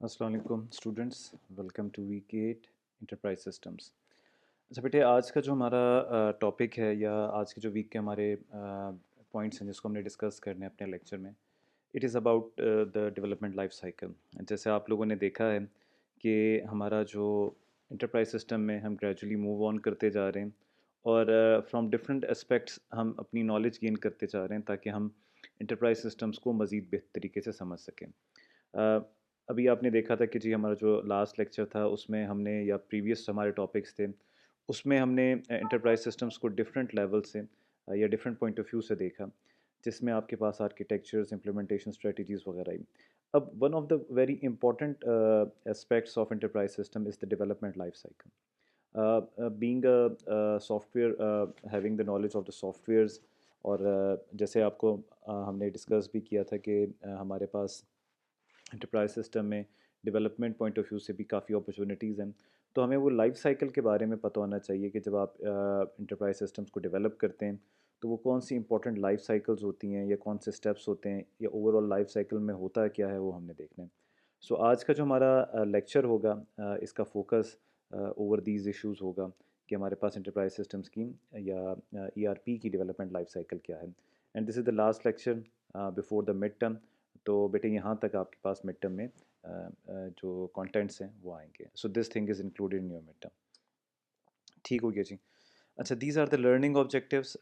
अस्सलाम वालेकुम students, welcome to week 8 enterprise systems. अच्छा बेटे, आज का जो हमारा टॉपिक है या आज के जो वीक के हमारे पॉइंट्स हैं जिसको हमने डिस्कस करने हैं अपने लेक्चर में, it is about the development life cycle. जैसे आप लोगों ने देखा है कि हमारा जो इंटरप्राइज सिस्टम में हम ग्रेजुअली मूव ऑन करते जा रहे हैं और फ्रॉम डिफरेंट एस्पेक्ट्स हम अपनी नॉलेज गेन करते जा रहे हैं ताकि हम इंटरप्राइज सिस्टम्स को मज़ीद बेहतर तरीके से समझ सकें। अ, अभी आपने देखा था कि जी हमारा जो लास्ट लेक्चर था उसमें हमने या प्रीवियस हमारे टॉपिक्स थे उसमें हमने एंटरप्राइज सिस्टम्स को डिफरेंट लेवल से या डिफरेंट पॉइंट ऑफ व्यू से देखा, जिसमें आपके पास आर्किटेक्चर्स, इम्प्लीमेंटेशन स्ट्रेटजीज वगैरह आई। अब one of the very important aspects of enterprise system is the development life cycle. Being a software, having the knowledge of the softwares, और जैसे आपको हमने डिस्कस भी किया था कि हमारे पास एंटरप्राइज सिस्टम में डेवलपमेंट पॉइंट ऑफ व्यू से भी काफ़ी अपॉर्चुनिटीज़ हैं। तो हमें वो लाइफ साइकिल के बारे में पता होना चाहिए कि जब आप एंटरप्राइज सिस्टम्स को डेवलप करते हैं तो वो कौन सी इंपॉर्टेंट लाइफ साइकिल्स होती हैं या कौन से स्टेप्स होते हैं या ओवरऑल लाइफ साइकिल में होता क्या है वो हमने देखना है। सो आज का जो हमारा लेक्चर होगा, इसका फोकस ओवर दीज इश्यूज़ होगा कि हमारे पास एंटरप्राइज सिस्टम स्कीम या ईआरपी की डेवलपमेंट लाइफ साइकिल क्या है। And this is the last lecture before the mid term. तो बेटे यहाँ तक आपके पास मिड टर्म में जो कंटेंट्स हैं वो आएंगे। So this thing is included in your mid term. ठीक हो गया जी। अच्छा, these are the learning objectives.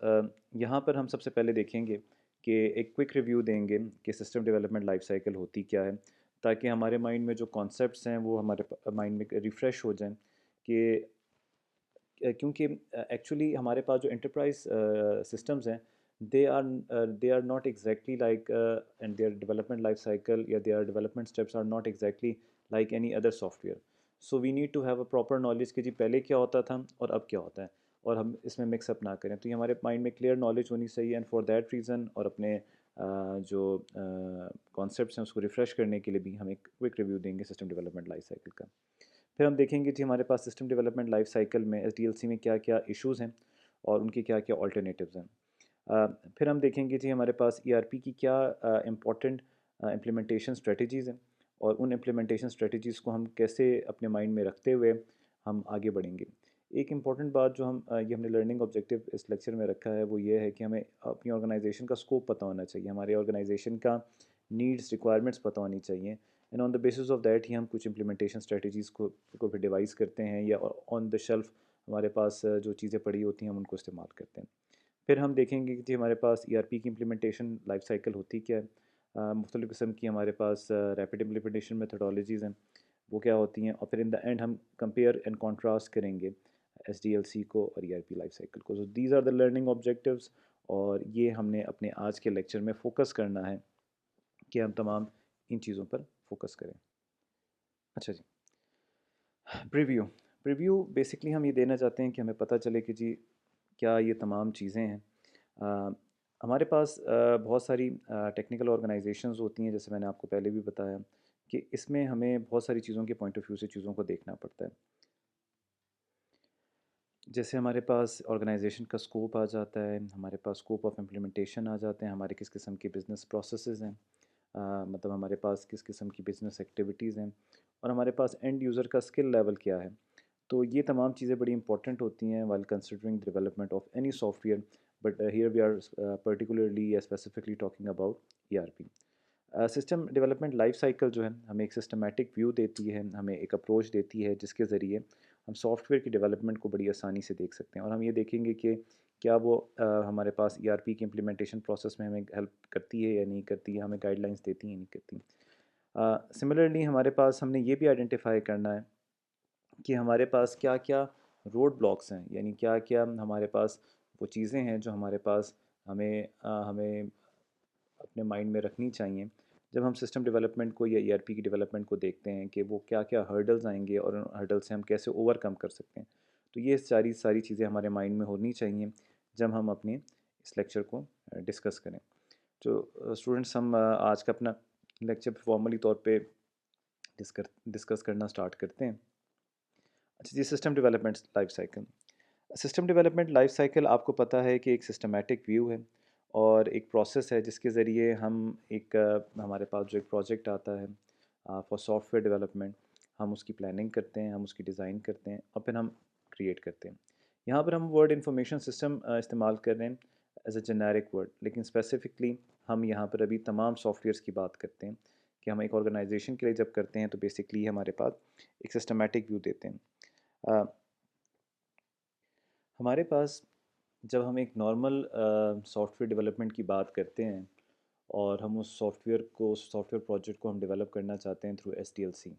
यहाँ पर हम सबसे पहले देखेंगे कि एक क्विक रिव्यू देंगे कि सिस्टम डेवलपमेंट लाइफ साइकिल होती क्या है, ताकि हमारे माइंड में जो कॉन्सेप्ट्स हैं वो हमारे माइंड में रिफ़्रेश हो जाएं कि क्योंकि एक्चुअली हमारे पास जो एंटरप्राइज सिस्टम्स हैं they are not exactly like, and their development life cycle या their development steps are not exactly like any other software. So we need to have a proper knowledge कि जी पहले क्या होता था और अब क्या होता है, और हम इसमें मिक्सअप ना करें। तो ये हमारे माइंड में क्लियर नॉलेज होनी चाहिए, एंड फॉर दैट रीज़न और अपने जो कॉन्सेप्ट्स हैं उसको रिफ़्रेश करने के लिए भी हम एक क्विक रिव्यू देंगे सिस्टम डेवलपमेंट लाइफ साइकिल का। फिर हम देखेंगे जी हमारे पास सिस्टम डेवलपमेंट लाइफ साइकिल में एसडीएलसी में क्या क्या इश्यूज़ हैं और उनके क्या क्या ऑल्टरनेटिव्स हैं। फिर हम देखेंगे जी हमारे पास ईआरपी की क्या इम्पोर्टेंट इम्प्लीमेंटेशन स्ट्रेटजीज़ हैं, और उन इम्प्लीमेंटेशन स्ट्रेटजीज़ को हम कैसे अपने माइंड में रखते हुए हम आगे बढ़ेंगे। एक इम्पॉर्टेंट बात जो ये हमने लर्निंग ऑब्जेक्टिव इस लेक्चर में रखा है वो ये है कि हमें अपनी ऑर्गेनाइजेशन का स्कोप पता होना चाहिए, हमारे ऑर्गेनाइजेशन का नीड्स रिक्वायरमेंट्स पता होनी चाहिए, and on the basis of that he हम कुछ इम्प्लीमेंटेशन स्ट्रेटजीज़ को फिर डिवाइस करते हैं या ऑन द शेल्फ हमारे पास जो चीज़ें पड़ी होती हैं हम उनको इस्तेमाल करते हैं। फिर हम देखेंगे कि जी हमारे पास ईआरपी की इम्प्लीमेंटेशन लाइफ साइकिल होती क्या है, मुख्तलिफ़ किस्म की हमारे पास रैपिड इम्प्लीमेंटेशन मेथोडोलॉजीज़ हैं वो क्या होती हैं, और फिर इन द एंड हम कंपेयर एंड कॉन्ट्रास्ट करेंगे एसडीएलसी को और ईआरपी लाइफ साइकिल को। So these are the learning objectives, और ये हमने अपने आज के लेक्चर में फ़ोकस करना है कि हम तमाम इन चीज़ों पर फोकस करें। अच्छा जी, प्रीव्यू। प्रीव्यू बेसिकली हम ये देना चाहते हैं कि हमें पता चले कि जी क्या ये तमाम चीज़ें हैं। अ, हमारे पास बहुत सारी टेक्निकल ऑर्गेनाइजेशंस होती हैं, जैसे मैंने आपको पहले भी बताया कि इसमें हमें बहुत सारी चीज़ों के पॉइंट ऑफ व्यू से चीज़ों को देखना पड़ता है। जैसे हमारे पास ऑर्गेनाइजेशन का स्कोप आ जाता है, हमारे पास स्कोप ऑफ इम्प्लीमेंटेशन आ जाते हैं, हमारे किस किस्म के बिज़नेस प्रोसेसेस हैं, मतलब हमारे पास किस किस्म की बिज़नेस एक्टिविटीज़ हैं, और हमारे पास एंड यूज़र का स्किल लेवल क्या है। तो ये तमाम चीज़ें बड़ी इंपॉर्टेंट होती हैं while considering the development of any software, but here we are particularly या specifically talking about ERP. System development life cycle जो है हमें एक सिस्टमेटिक व्यू देती है, हमें एक अप्रोच देती है जिसके ज़रिए हम सॉफ्टवेयर की डेवलपमेंट को बड़ी आसानी से देख सकते हैं, और हम ये देखेंगे कि क्या वो हमारे पास ईआरपी की इम्प्लीमेंटेशन प्रोसेस में हमें हेल्प करती है या नहीं करती है, हमें गाइडलाइंस देती है या नहीं करती। सिमिलरली हमारे पास हमने ये भी आइडेंटिफाई करना है कि हमारे पास क्या क्या रोड ब्लॉक्स हैं, यानी क्या क्या हमारे पास वो चीज़ें हैं जो हमारे पास हमें अपने माइंड में रखनी चाहिए जब हम सिस्टम डेवलपमेंट को या ईआरपी की डेवलपमेंट को देखते हैं कि वो क्या क्या हर्डल्स आएंगे और उन हर्डल से हम कैसे ओवरकम कर सकते हैं। तो ये सारी सारी चीज़ें हमारे माइंड में होनी चाहिए जब हम अपने इस लेक्चर को डिस्कस करें। तो स्टूडेंट्स, हम आज का अपना लेक्चर फॉर्मली तौर पे डिस्कस करना स्टार्ट करते हैं। अच्छा जी, system development life cycle. System development life cycle आपको पता है कि एक सिस्टमेटिक व्यू है और एक प्रोसेस है जिसके ज़रिए हम हमारे पास जो एक प्रोजेक्ट आता है, फॉर सॉफ्टवेयर डेवलपमेंट। हम उसकी प्लानिंग करते हैं, हम उसकी डिज़ाइन करते हैं और फिर हम क्रिएट करते हैं। यहाँ पर हम वर्ड इंफॉर्मेशन सिस्टम इस्तेमाल कर रहे हैं एज अ जेनेरिक वर्ड, लेकिन स्पेसिफिकली हम यहाँ पर अभी तमाम सॉफ्टवेयर्स की बात करते हैं कि हम एक ऑर्गेनाइजेशन के लिए जब करते हैं तो बेसिकली हमारे पास एक सिस्टमेटिक व्यू देते हैं। अ, हमारे पास जब हम एक नॉर्मल सॉफ्टवेयर डेवलपमेंट की बात करते हैं और हम उस सॉफ्टवेयर प्रोजेक्ट को हम डेवलप करना चाहते हैं थ्रू SDLC,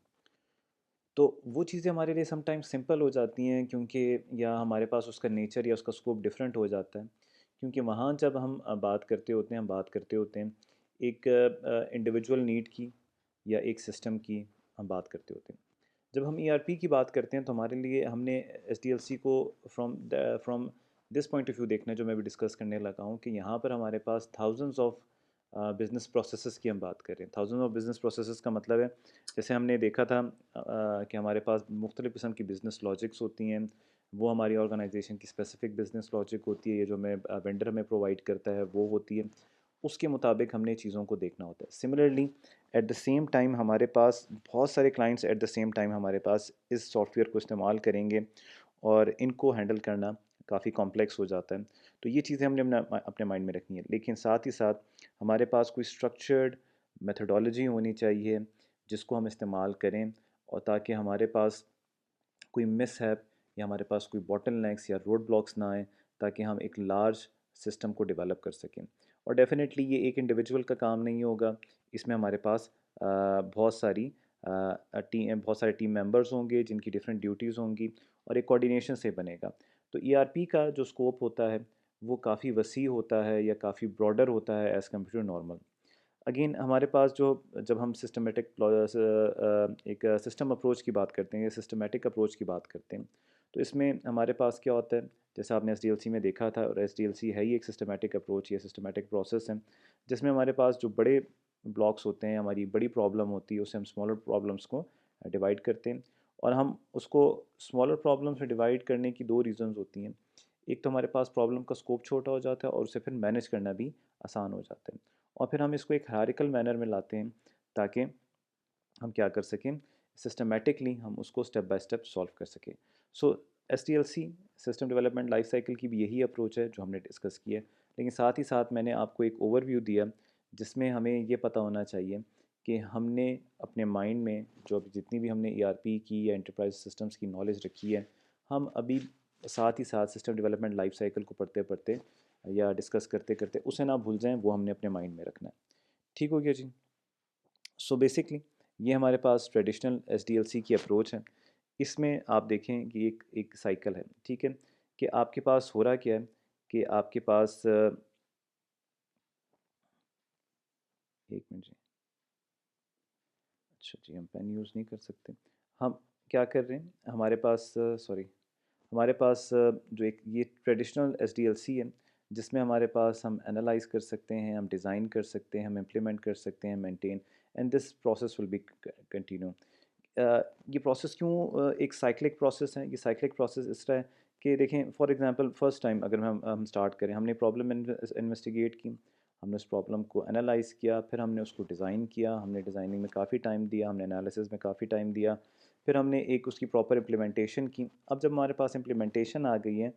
तो वो चीज़ें हमारे लिए समटाइम्स सिंपल हो जाती हैं, क्योंकि या हमारे पास उसका नेचर या उसका स्कोप डिफरेंट हो जाता है। क्योंकि वहाँ जब हम बात करते होते हैं, हम बात करते होते हैं एक इंडिविजुअल नीड की या एक सिस्टम की हम बात करते होते हैं। जब हम ERP की बात करते हैं तो हमारे लिए हमने SDLC को from this point of view देखना है, जो मैं भी डिस्कस करने लगा हूँ कि यहाँ पर हमारे पास थाउजेंड्स ऑफ बिज़नेस प्रोसेसेस की हम बात कर रहे हैं। थाउजेंड्स ऑफ बिज़नेस प्रोसेसेस का मतलब है, जैसे हमने देखा था कि हमारे पास मुख्तलिफ़ किस्म की बिज़नेस लॉजिक्स होती हैं। वो हमारी ऑर्गेनाइजेशन की स्पेसिफिक बिज़नेस लॉजिक होती है, ये जो हमें वेंडर हमें प्रोवाइड करता है वो होती है। उसके मुताबिक हमने चीज़ों को देखना होता है। Similarly at the same time हमारे पास बहुत सारे clients at the same time हमारे पास इस सॉफ्टवेयर को इस्तेमाल करेंगे और इनको हैंडल करना काफ़ी कॉम्प्लेक्स हो जाता है। तो ये चीज़ें हमने अपने माइंड में रखनी है, लेकिन साथ ही साथ हमारे पास कोई स्ट्रक्चर्ड मेथडोलॉजी होनी चाहिए जिसको हम इस्तेमाल करें, और ताकि हमारे पास कोई मिसहैप या हमारे पास कोई बॉटलनेक्स या रोड ब्लॉक्स ना आए, ताकि हम एक लार्ज सिस्टम को डेवलप कर सकें। और डेफिनेटली ये एक इंडिविजुअल का काम नहीं होगा, इसमें हमारे पास बहुत सारे टीम मेंबर्स होंगे जिनकी डिफरेंट ड्यूटीज़ होंगी और एक कोऑर्डिनेशन से बनेगा। तो ERP का जो स्कोप होता है वो काफ़ी वसी होता है या काफ़ी ब्रॉडर होता है as compare to normal. Again हमारे पास जो जब हम एक सिस्टम अप्रोच की बात करते हैं या सिस्टमेटिक अप्रोच की बात करते हैं, तो इसमें हमारे पास क्या होता है, जैसे आपने SDLC में देखा था, और SDLC है ही एक सिस्टमेटिक अप्रोच या सिस्टमेटिक प्रोसेस है, जिसमें हमारे पास जो बड़े ब्लॉक्स होते हैं, हमारी बड़ी प्रॉब्लम होती है, उससे हम स्मॉलर प्रॉब्लम्स को डिवाइड करते हैं। और हम उसको स्मॉलर प्रॉब्लम्स में डिवाइड करने की दो रीज़न्स होती हैं। एक तो हमारे पास प्रॉब्लम का स्कोप छोटा हो जाता है और उसे फिर मैनेज करना भी आसान हो जाता है। और फिर हम इसको एक हायरार्किकल मैनर में लाते हैं, ताकि हम क्या कर सकें, सिस्टमेटिकली हम उसको स्टेप बाय स्टेप सॉल्व कर सकें। सो SDLC system development life cycle की भी यही अप्रोच है जो हमने डिस्कस की है, लेकिन साथ ही साथ मैंने आपको एक ओवरव्यू दिया जिसमें हमें ये पता होना चाहिए कि हमने अपने माइंड में जो अभी जितनी भी हमने ERP की या एंटरप्राइज सिस्टम्स की नॉलेज रखी है, हम अभी साथ ही साथ सिस्टम डेवलपमेंट लाइफ साइकिल को पढ़ते पढ़ते या डिस्कस करते करते उसे ना भूल जाएं, वो हमने अपने माइंड में रखना है। ठीक हो गया जी। सो बेसिकली ये हमारे पास ट्रेडिशनल SDLC की अप्रोच है। इसमें आप देखें कि एक एक साइकिल है, ठीक है, कि आपके पास हो रहा क्या है कि आपके पास एक मिनट जी, अच्छा जी, हम पेन यूज़ नहीं कर सकते। हम क्या कर रहे हैं, हमारे पास सॉरी, हमारे पास जो एक ये ट्रेडिशनल SDLC है, जिसमें हमारे पास हम एनालाइज कर सकते हैं, हम डिज़ाइन कर सकते हैं, हम इम्प्लीमेंट कर सकते हैं, maintain, and this process will be continue. ये प्रोसेस क्यों एक साइक्लिक प्रोसेस है, ये साइक्लिक प्रोसेस इस तरह है कि देखें, फॉर एग्जांपल फर्स्ट टाइम अगर हम स्टार्ट करें, हमने प्रॉब्लम इन्वेस्टिगेट की, हमने उस प्रॉब्लम को एनालाइज़ किया, फिर हमने उसको डिज़ाइन किया, हमने डिज़ाइनिंग में काफ़ी टाइम दिया, हमने एनालिसिस में काफ़ी टाइम दिया, फिर हमने एक उसकी प्रॉपर इम्प्लीमेंटेशन की। अब जब हमारे पास इम्प्लीमेंटेशन आ गई है,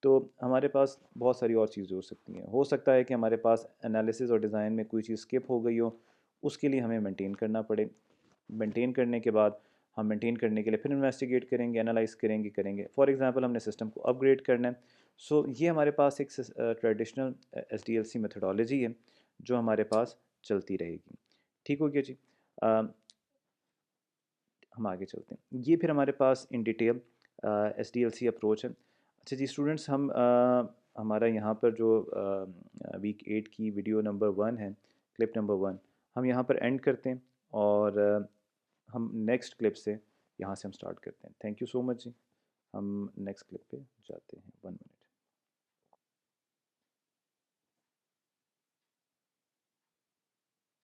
तो हमारे पास बहुत सारी और चीज़ें हो सकती हैं। हो सकता है कि हमारे पास एनालिसिस और डिज़ाइन में कोई चीज़ स्किप हो गई हो, उसके लिए हमें मेंटेन करना पड़े। मेंटेन करने के बाद हम मेंटेन करने के लिए फिर इन्वेस्टिगेट करेंगे, एनालाइज करेंगे। फॉर एग्जांपल हमने सिस्टम को अपग्रेड करना है। सो ये हमारे पास एक ट्रेडिशनल SDLC मेथडोलॉजी है जो हमारे पास चलती रहेगी। ठीक हो गया जी। हम आगे चलते हैं। ये फिर हमारे पास इन डिटेल SDLC अप्रोच है। अच्छा जी स्टूडेंट्स, हम हमारा यहाँ पर जो वीक 8 की वीडियो नंबर 1 है, क्लिप नंबर 1, हम यहाँ पर एंड करते हैं और हम नेक्स्ट क्लिप से यहाँ से हम स्टार्ट करते हैं। थैंक यू सो मच जी। हम नेक्स्ट क्लिप पे जाते हैं। 1 मिनट।